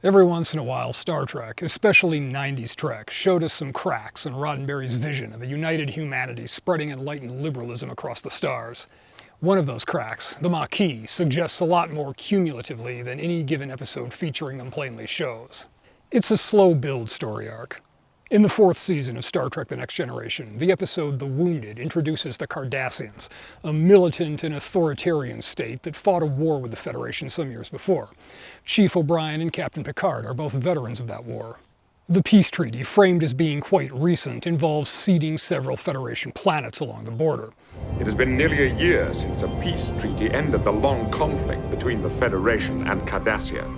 Every once in a while, Star Trek, especially 90s Trek, showed us some cracks in Roddenberry's vision of a united humanity spreading enlightened liberalism across the stars. One of those cracks, the Maquis, suggests a lot more cumulatively than any given episode featuring them plainly shows. It's a slow build story arc. In the fourth season of Star Trek The Next Generation, the episode The Wounded introduces the Cardassians, a militant and authoritarian state that fought a war with the Federation some years before. Chief O'Brien and Captain Picard are both veterans of that war. The peace treaty, framed as being quite recent, involves ceding several Federation planets along the border. It has been nearly a year since a peace treaty ended the long conflict between the Federation and Cardassia.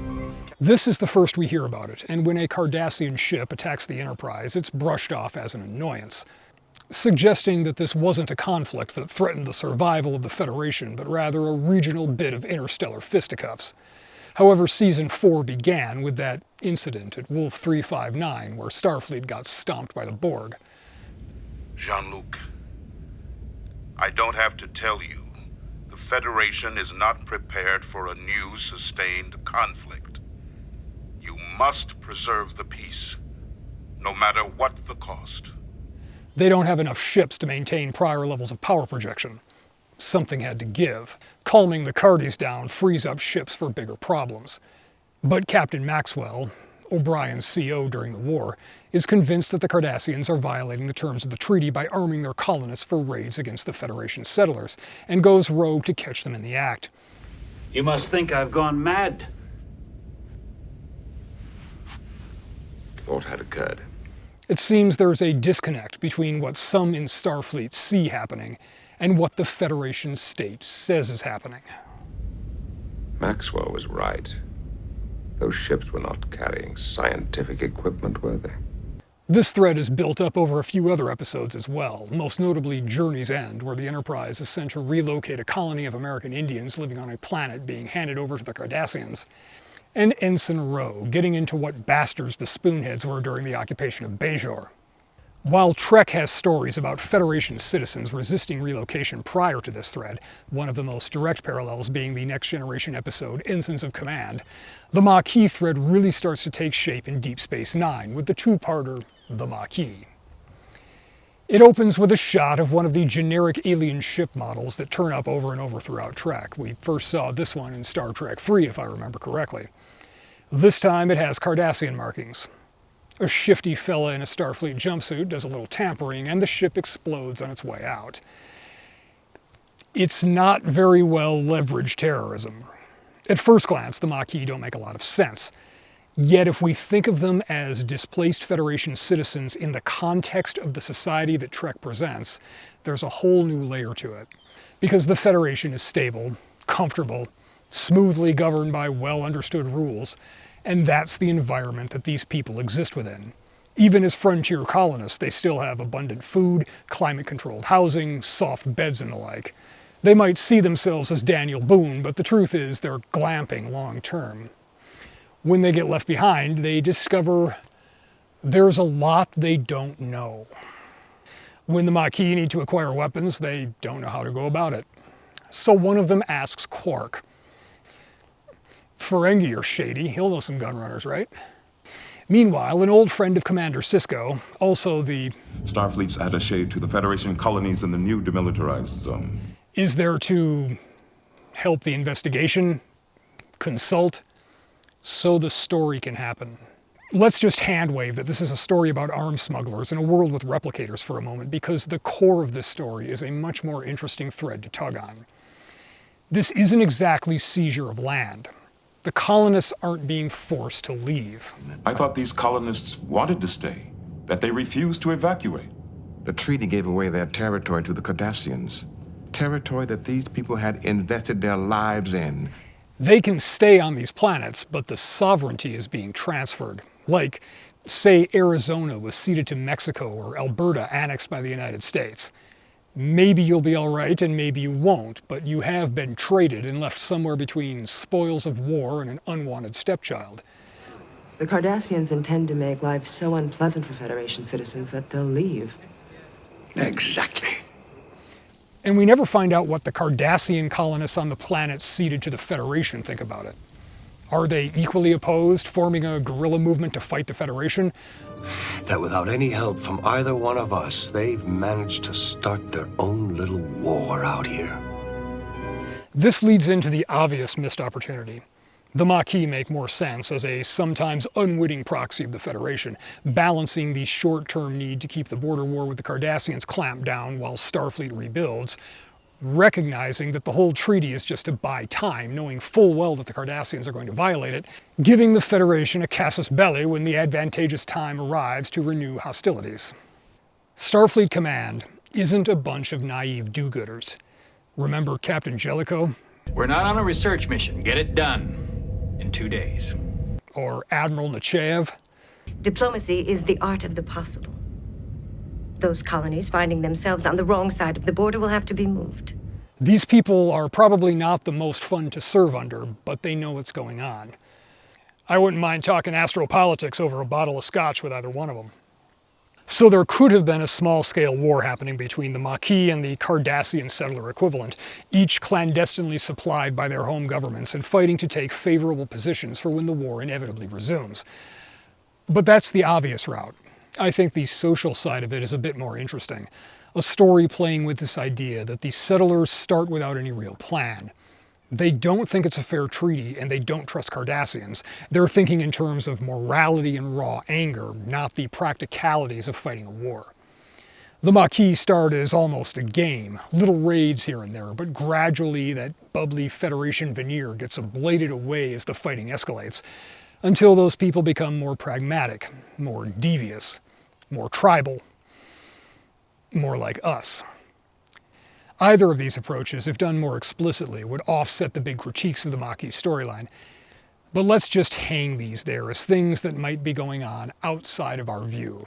This is the first we hear about it, and when a Cardassian ship attacks the Enterprise, it's brushed off as an annoyance, suggesting that this wasn't a conflict that threatened the survival of the Federation, but rather a regional bit of interstellar fisticuffs. However, Season 4 began with that incident at Wolf 359, where Starfleet got stomped by the Borg. Jean-Luc, I don't have to tell you, the Federation is not prepared for a new, sustained conflict. You must preserve the peace, no matter what the cost. They don't have enough ships to maintain prior levels of power projection. Something had to give. Calming the Cardis down frees up ships for bigger problems. But Captain Maxwell, O'Brien's CO during the war, is convinced that the Cardassians are violating the terms of the treaty by arming their colonists for raids against the Federation settlers, and goes rogue to catch them in the act. You must think I've gone mad. Thought had occurred. It seems there's a disconnect between what some in Starfleet see happening and what the Federation state says is happening. Maxwell was right. Those ships were not carrying scientific equipment, were they? This thread is built up over a few other episodes as well, most notably Journey's End, where the Enterprise is sent to relocate a colony of American Indians living on a planet being handed over to the Cardassians, and Ensign Rowe, getting into what bastards the Spoonheads were during the occupation of Bajor. While Trek has stories about Federation citizens resisting relocation prior to this thread, one of the most direct parallels being the Next Generation episode Ensigns of Command, the Maquis thread really starts to take shape in Deep Space Nine with the two-parter The Maquis. It opens with a shot of one of the generic alien ship models that turn up over and over throughout Trek. We first saw this one in Star Trek III, if I remember correctly. This time it has Cardassian markings. A shifty fella in a Starfleet jumpsuit does a little tampering and the ship explodes on its way out. It's not very well leveraged terrorism. At first glance, the Maquis don't make a lot of sense. Yet if we think of them as displaced Federation citizens in the context of the society that Trek presents, there's a whole new layer to it. Because the Federation is stable, comfortable, smoothly governed by well-understood rules, and that's the environment that these people exist within. Even as frontier colonists, they still have abundant food, climate-controlled housing, soft beds and the like. They might see themselves as Daniel Boone, but the truth is they're glamping long-term. When they get left behind, they discover there's a lot they don't know. When the Maquis need to acquire weapons, they don't know how to go about it. So one of them asks Quark. Ferengi are shady, he'll know some gun runners, right? Meanwhile, an old friend of Commander Sisko, also the Starfleet's attaché to the Federation colonies in the new demilitarized zone, is there to help the investigation, consult, so the story can happen. Let's just hand-wave that this is a story about arms smugglers in a world with replicators for a moment, because the core of this story is a much more interesting thread to tug on. This isn't exactly seizure of land. The colonists aren't being forced to leave. I thought these colonists wanted to stay, that they refused to evacuate. The treaty gave away their territory to the Cardassians, territory that these people had invested their lives in. They can stay on these planets, but the sovereignty is being transferred. Like, say Arizona was ceded to Mexico or Alberta annexed by the United States. Maybe you'll be all right and maybe you won't, but you have been traded and left somewhere between spoils of war and an unwanted stepchild. The Cardassians intend to make life so unpleasant for Federation citizens that they'll leave. Exactly. And we never find out what the Cardassian colonists on the planet ceded to the Federation think about it. Are they equally opposed, forming a guerrilla movement to fight the Federation? That without any help from either one of us, they've managed to start their own little war out here. This leads into the obvious missed opportunity. The Maquis make more sense as a sometimes unwitting proxy of the Federation, balancing the short-term need to keep the border war with the Cardassians clamped down while Starfleet rebuilds, recognizing that the whole treaty is just to buy time, knowing full well that the Cardassians are going to violate it, giving the Federation a casus belli when the advantageous time arrives to renew hostilities. Starfleet Command isn't a bunch of naive do-gooders. Remember Captain Jellicoe? We're not on a research mission. Get it done in 2 days. Or Admiral Nechayev? Diplomacy is the art of the possible. Those colonies finding themselves on the wrong side of the border will have to be moved. These people are probably not the most fun to serve under, but they know what's going on. I wouldn't mind talking astropolitics over a bottle of scotch with either one of them. So there could have been a small-scale war happening between the Maquis and the Cardassian settler equivalent, each clandestinely supplied by their home governments and fighting to take favorable positions for when the war inevitably resumes. But that's the obvious route. I think the social side of it is a bit more interesting. A story playing with this idea that the settlers start without any real plan. They don't think it's a fair treaty, and they don't trust Cardassians. They're thinking in terms of morality and raw anger, not the practicalities of fighting a war. The Maquis start as almost a game, little raids here and there, but gradually that bubbly Federation veneer gets ablated away as the fighting escalates, until those people become more pragmatic, more devious, more tribal, more like us. Either of these approaches, if done more explicitly, would offset the big critiques of the Maquis storyline. But let's just hang these there as things that might be going on outside of our view.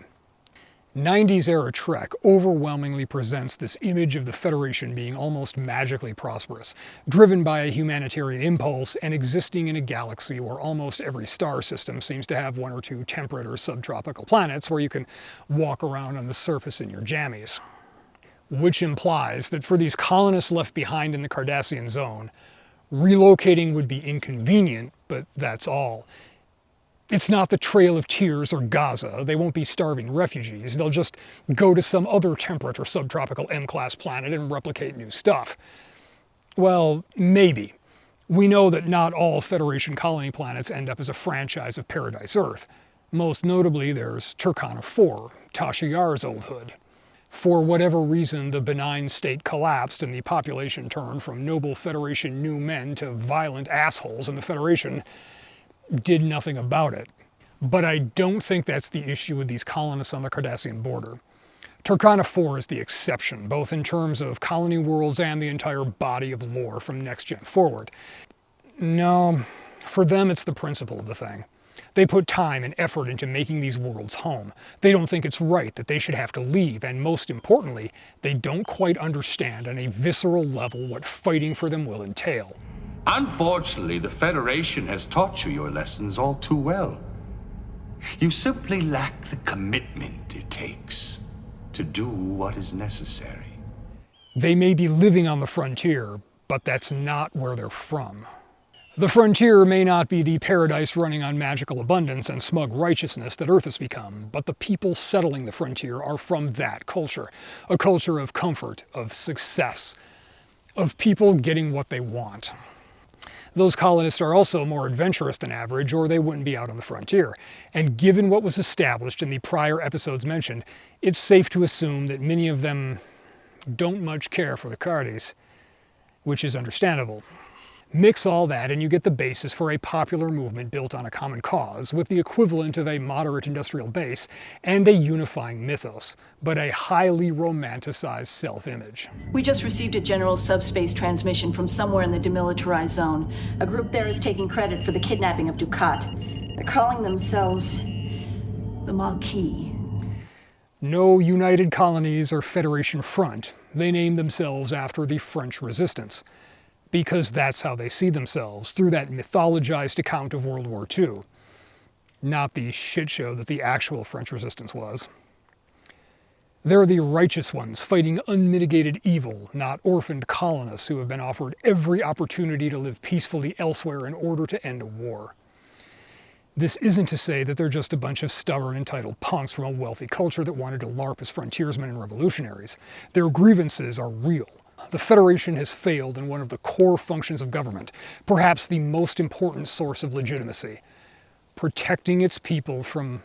90s era Trek overwhelmingly presents this image of the Federation being almost magically prosperous, driven by a humanitarian impulse and existing in a galaxy where almost every star system seems to have 1 or 2 temperate or subtropical planets where you can walk around on the surface in your jammies. Which implies that for these colonists left behind in the Cardassian zone, relocating would be inconvenient, but that's all. It's not the Trail of Tears or Gaza. They won't be starving refugees. They'll just go to some other temperate or subtropical M-class planet and replicate new stuff. Well, maybe. We know that not all Federation colony planets end up as a franchise of Paradise Earth. Most notably, there's Turkana 4, Tasha Yar's old hood. For whatever reason, the benign state collapsed and the population turned from noble Federation new men to violent assholes, and the Federation did nothing about it. But I don't think that's the issue with these colonists on the Cardassian border. Turkana 4 is the exception, both in terms of colony worlds and the entire body of lore from Next Gen forward. No, for them it's the principle of the thing. They put time and effort into making these worlds home. They don't think it's right that they should have to leave, and most importantly, they don't quite understand on a visceral level what fighting for them will entail. Unfortunately, the Federation has taught you your lessons all too well. You simply lack the commitment it takes to do what is necessary. They may be living on the frontier, but that's not where they're from. The frontier may not be the paradise running on magical abundance and smug righteousness that Earth has become, but the people settling the frontier are from that culture. A culture of comfort, of success, of people getting what they want. Those colonists are also more adventurous than average, or they wouldn't be out on the frontier. And given what was established in the prior episodes mentioned, it's safe to assume that many of them don't much care for the Cardis, which is understandable. Mix all that and you get the basis for a popular movement built on a common cause, with the equivalent of a moderate industrial base and a unifying mythos, but a highly romanticized self-image. We just received a general subspace transmission from somewhere in the demilitarized zone. A group there is taking credit for the kidnapping of Dukat. They're calling themselves the Maquis. No United Colonies or Federation Front. They name themselves after the French Resistance, because that's how they see themselves, through that mythologized account of World War II. Not the shit show that the actual French resistance was. They're the righteous ones fighting unmitigated evil, not orphaned colonists who have been offered every opportunity to live peacefully elsewhere in order to end a war. This isn't to say that they're just a bunch of stubborn, entitled punks from a wealthy culture that wanted to LARP as frontiersmen and revolutionaries. Their grievances are real. The Federation has failed in one of the core functions of government, perhaps the most important source of legitimacy: protecting its people from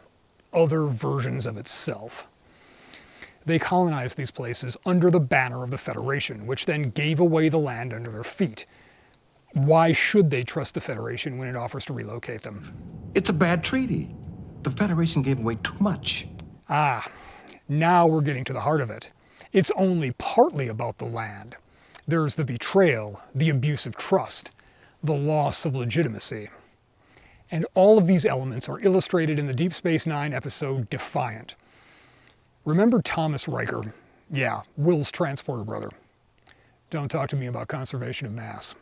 other versions of itself. They colonized these places under the banner of the Federation, which then gave away the land under their feet. Why should they trust the Federation when it offers to relocate them? It's a bad treaty. The Federation gave away too much. Ah, now we're getting to the heart of it. It's only partly about the land. There's the betrayal, the abuse of trust, the loss of legitimacy. And all of these elements are illustrated in the Deep Space Nine episode Defiant. Remember Thomas Riker? Yeah, Will's transporter brother. Don't talk to me about conservation of mass.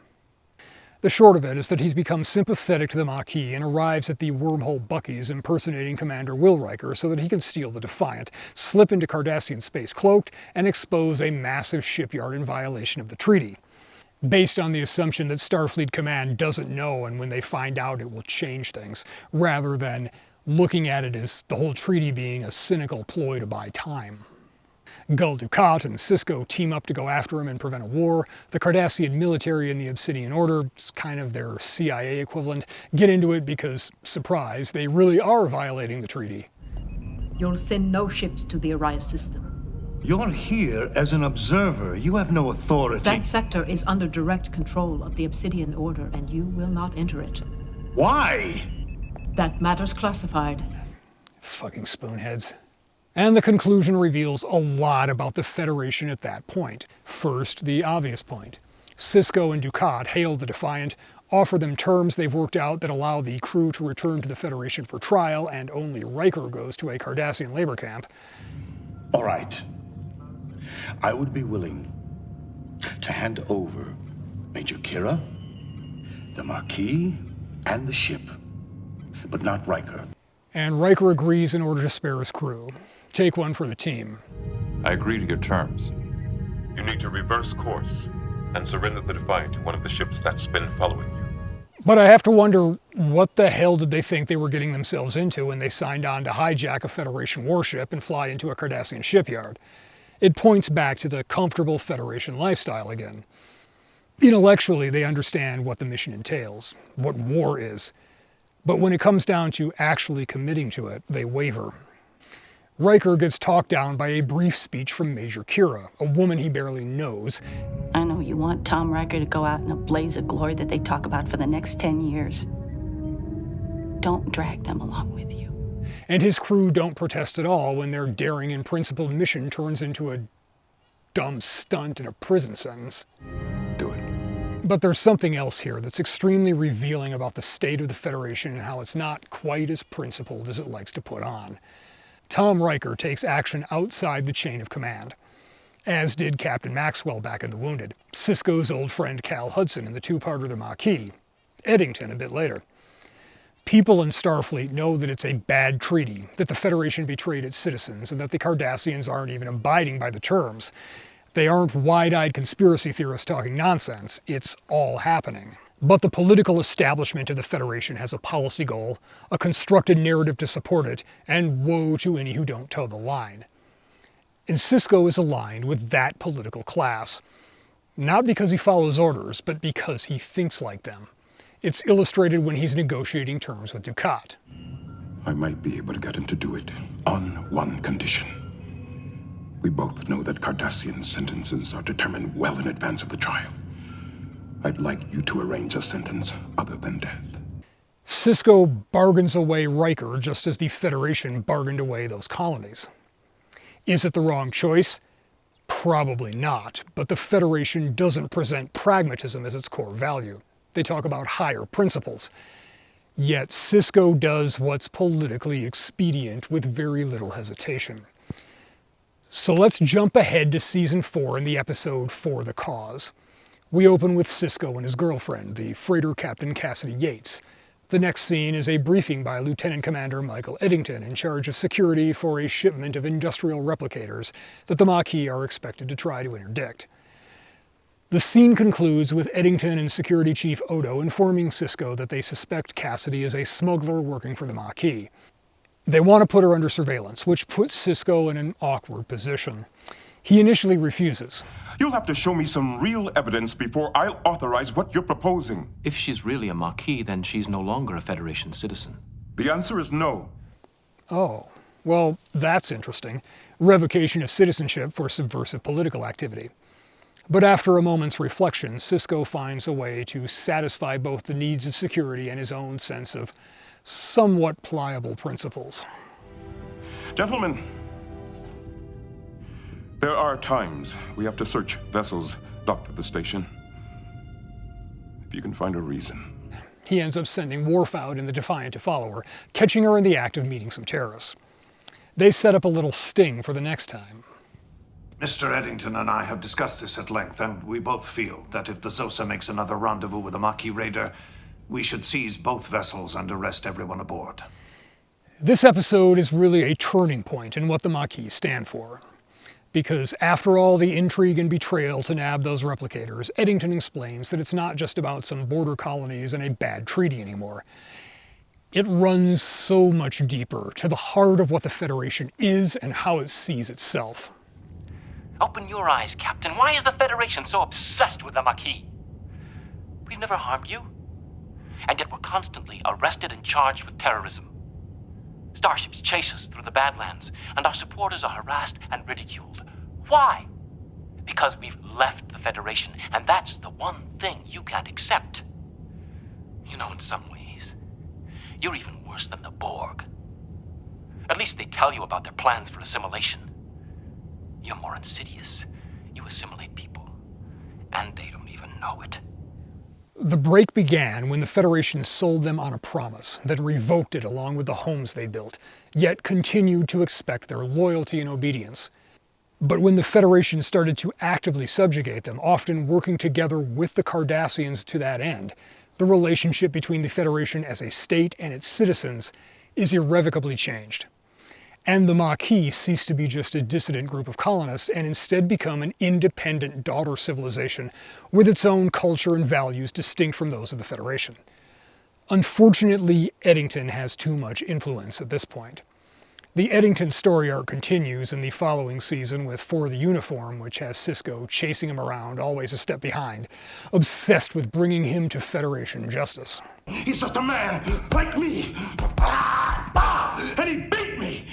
The short of it is that he's become sympathetic to the Maquis and arrives at the wormhole Bucky's impersonating Commander Will Riker so that he can steal the Defiant, slip into Cardassian space cloaked, and expose a massive shipyard in violation of the treaty, based on the assumption that Starfleet Command doesn't know, and when they find out it will change things, rather than looking at it as the whole treaty being a cynical ploy to buy time. Gul Dukat and Sisko team up to go after him and prevent a war. The Cardassian military and the Obsidian Order, it's kind of their CIA equivalent, get into it because, surprise, they really are violating the treaty. You'll send no ships to the Arias system. You're here as an observer. You have no authority. That sector is under direct control of the Obsidian Order, and you will not enter it. Why? That matter's classified. Fucking spoonheads. And the conclusion reveals a lot about the Federation at that point. First, the obvious point. Sisko and Dukat hail the Defiant, offer them terms they've worked out that allow the crew to return to the Federation for trial, and only Riker goes to a Cardassian labor camp. All right. I would be willing to hand over Major Kira, the Maquis, and the ship, but not Riker. And Riker agrees in order to spare his crew. Take one for the team. I agree to your terms. You need to reverse course and surrender the Defiant to one of the ships that's been following you. But I have to wonder, what the hell did they think they were getting themselves into when they signed on to hijack a Federation warship and fly into a Cardassian shipyard? It points back to the comfortable Federation lifestyle again. Intellectually, they understand what the mission entails, what war is. But when it comes down to actually committing to it, they waver. Riker gets talked down by a brief speech from Major Kira, a woman he barely knows. I know you want Tom Riker to go out in a blaze of glory that they talk about for the next 10 years. Don't drag them along with you. And his crew don't protest at all when their daring and principled mission turns into a dumb stunt and a prison sentence. Do it. But there's something else here that's extremely revealing about the state of the Federation and how it's not quite as principled as it likes to put on. Tom Riker takes action outside the chain of command, as did Captain Maxwell back in The Wounded, Sisko's old friend Cal Hudson in the two-parter The Maquis, Eddington a bit later. People in Starfleet know that it's a bad treaty, that the Federation betrayed its citizens, and that the Cardassians aren't even abiding by the terms. They aren't wide-eyed conspiracy theorists talking nonsense. It's all happening. But the political establishment of the Federation has a policy goal, a constructed narrative to support it, and woe to any who don't toe the line. And Sisko is aligned with that political class, not because he follows orders, but because he thinks like them. It's illustrated when he's negotiating terms with Dukat. I might be able to get him to do it on one condition. We both know that Cardassian sentences are determined well in advance of the trial. I'd like you to arrange a sentence other than death. Sisko bargains away Riker just as the Federation bargained away those colonies. Is it the wrong choice? Probably not, but the Federation doesn't present pragmatism as its core value. They talk about higher principles. Yet Sisko does what's politically expedient with very little hesitation. So let's jump ahead to Season 4 in the episode For the Cause. We open with Sisko and his girlfriend, the freighter captain Cassidy Yates. The next scene is a briefing by Lieutenant Commander Michael Eddington, in charge of security for a shipment of industrial replicators that the Maquis are expected to try to interdict. The scene concludes with Eddington and Security Chief Odo informing Sisko that they suspect Cassidy is a smuggler working for the Maquis. They want to put her under surveillance, which puts Sisko in an awkward position. He initially refuses. You'll have to show me some real evidence before I'll authorize what you're proposing. If she's really a Maquis, then she's no longer a Federation citizen. The answer is no. Oh, well, that's interesting. Revocation of citizenship for subversive political activity. But after a moment's reflection, Sisko finds a way to satisfy both the needs of security and his own sense of somewhat pliable principles. Gentlemen, there are times we have to search vessels docked at the station. If you can find a reason. He ends up sending Worf out in the Defiant to follow her, catching her in the act of meeting some terrorists. They set up a little sting for the next time. Mr. Eddington and I have discussed this at length, and we both feel that if the Zosa makes another rendezvous with a Maquis raider, we should seize both vessels and arrest everyone aboard. This episode is really a turning point in what the Maquis stand for. Because after all the intrigue and betrayal to nab those replicators, Eddington explains that it's not just about some border colonies and a bad treaty anymore. It runs so much deeper, to the heart of what the Federation is and how it sees itself. Open your eyes, Captain. Why is the Federation so obsessed with the Maquis? We've never harmed you. And yet we're constantly arrested and charged with terrorism. Starships chase us through the Badlands, and our supporters are harassed and ridiculed. Why? Because we've left the Federation, and that's the one thing you can't accept. You know, in some ways, you're even worse than the Borg. At least they tell you about their plans for assimilation. You're more insidious. You assimilate people, and they don't even know it. The break began when the Federation sold them on a promise, then revoked it along with the homes they built, yet continued to expect their loyalty and obedience. But when the Federation started to actively subjugate them, often working together with the Cardassians to that end, the relationship between the Federation as a state and its citizens is irrevocably changed. And the Maquis cease to be just a dissident group of colonists and instead become an independent daughter civilization with its own culture and values distinct from those of the Federation. Unfortunately, Eddington has too much influence at this point. The Eddington story arc continues in the following season with For the Uniform, which has Sisko chasing him around, always a step behind, obsessed with bringing him to Federation justice. He's just a man like me, and he beat me.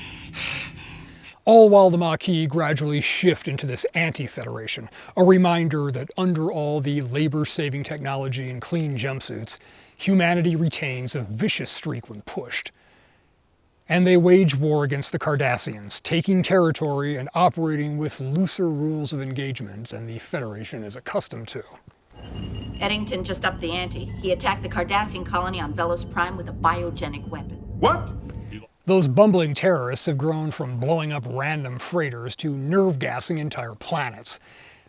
All while the Maquis gradually shift into this anti-Federation, a reminder that under all the labor-saving technology and clean jumpsuits, humanity retains a vicious streak when pushed. And they wage war against the Cardassians, taking territory and operating with looser rules of engagement than the Federation is accustomed to. Eddington just upped the ante. He attacked the Cardassian colony on Velos Prime with a biogenic weapon. What? Those bumbling terrorists have grown from blowing up random freighters to nerve-gassing entire planets,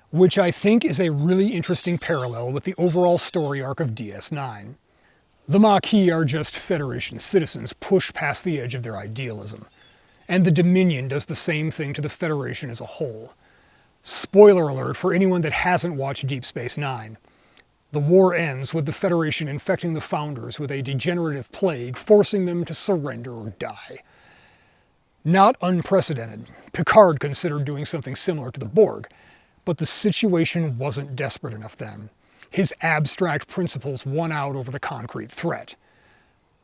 which I think is a really interesting parallel with the overall story arc of DS9. The Maquis are just Federation citizens pushed past the edge of their idealism, and the Dominion does the same thing to the Federation as a whole. Spoiler alert for anyone that hasn't watched Deep Space Nine. The war ends with the Federation infecting the Founders with a degenerative plague, forcing them to surrender or die. Not unprecedented, Picard considered doing something similar to the Borg, but the situation wasn't desperate enough then. His abstract principles won out over the concrete threat.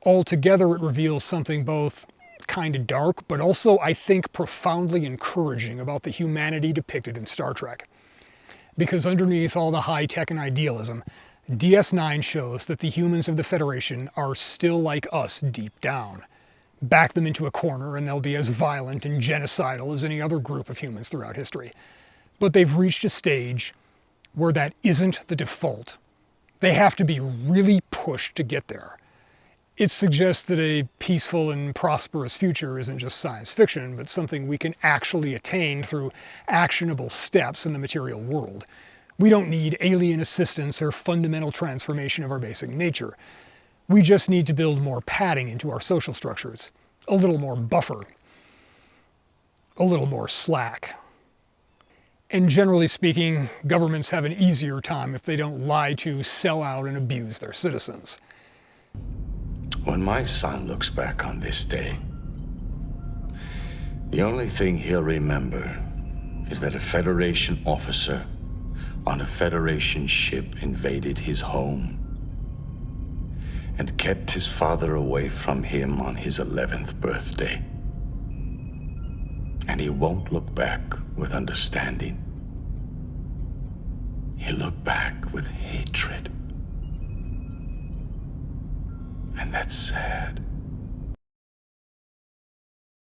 Altogether, it reveals something both kind of dark, but also, I think, profoundly encouraging about the humanity depicted in Star Trek. Because underneath all the high-tech and idealism, DS9 shows that the humans of the Federation are still like us deep down. Back them into a corner and they'll be as violent and genocidal as any other group of humans throughout history. But they've reached a stage where that isn't the default. They have to be really pushed to get there. It suggests that a peaceful and prosperous future isn't just science fiction, but something we can actually attain through actionable steps in the material world. We don't need alien assistance or fundamental transformation of our basic nature. We just need to build more padding into our social structures, a little more buffer, a little more slack. And generally speaking, governments have an easier time if they don't lie to, sell out, and abuse their citizens. When my son looks back on this day, the only thing he'll remember is that a Federation officer on a Federation ship invaded his home and kept his father away from him on his 11th birthday. And he won't look back with understanding. He'll look back with hatred. And that's sad.